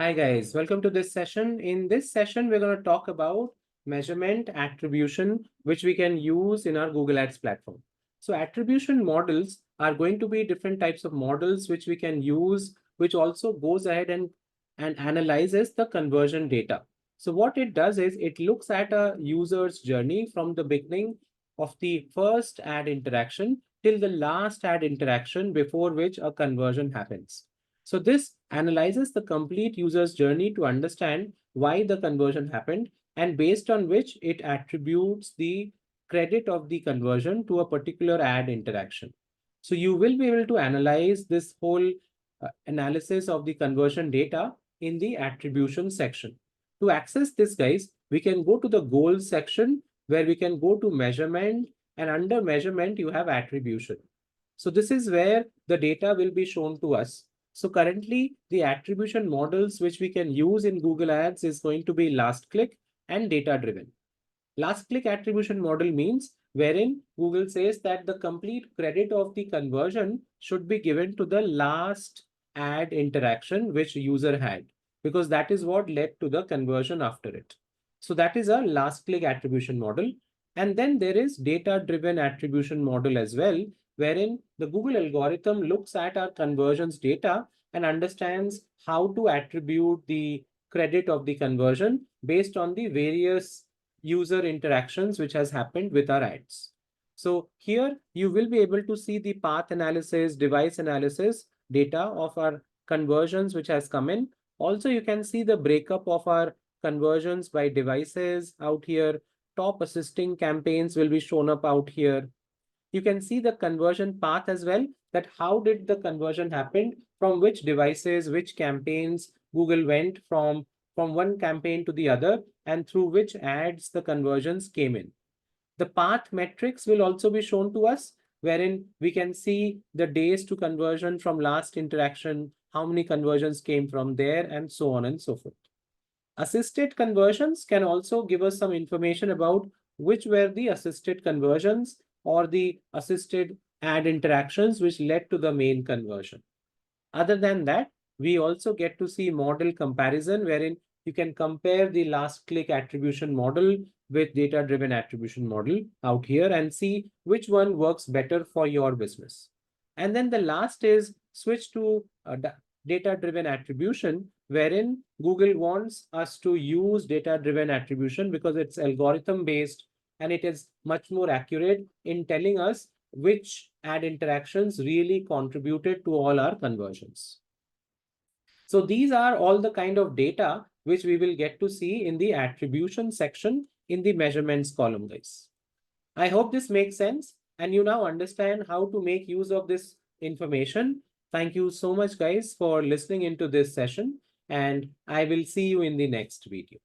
Hi guys, welcome to this session. In this session, we're going to talk about measurement attribution, which we can use in our Google Ads platform. So attribution models are going to be different types of models which we can use, which also goes ahead and analyzes the conversion data. So what it does is it looks at a user's journey from the beginning of the first ad interaction till the last ad interaction before which a conversion happens. So this analyzes the complete user's journey to understand why the conversion happened, and based on which it attributes the credit of the conversion to a particular ad interaction. So you will be able to analyze this whole analysis of the conversion data in the attribution section. To access this, guys, we can go to the goals section where we can go to measurement, and under measurement, you have attribution. So this is where the data will be shown to us. So currently, the attribution models which we can use in Google Ads is going to be last click and data driven. Last click attribution model means wherein Google says that the complete credit of the conversion should be given to the last ad interaction which user had, because that is what led to the conversion after it. So that is a last click attribution model. And then there is data driven attribution model as well, wherein the Google algorithm looks at our conversions data and understands how to attribute the credit of the conversion based on the various user interactions which has happened with our ads. So here you will be able to see the path analysis, device analysis data of our conversions which has come in. Also, you can see the breakup of our conversions by devices out here. Top assisting campaigns will be shown up out here. You can see the conversion path as well, that how did the conversion happen, from which devices, which campaigns Google went from one campaign to the other, and through which ads the conversions came in. The path metrics will also be shown to us, wherein we can see the days to conversion from last interaction, how many conversions came from there, and so on and so forth. Assisted conversions can also give us some information about which were the assisted conversions or the assisted ad interactions which led to the main conversion. Other than that, we also get to see model comparison, wherein you can compare the last click attribution model with data driven attribution model out here and see which one works better for your business. And then the last is switch to data driven attribution, wherein Google wants us to use data driven attribution because it's algorithm based and it is much more accurate in telling us which ad interactions really contributed to all our conversions. So these are all the kind of data which we will get to see in the attribution section in the measurements column, guys. I hope this makes sense and you now understand how to make use of this information. Thank you so much, guys, for listening into this session, and I will see you in the next video.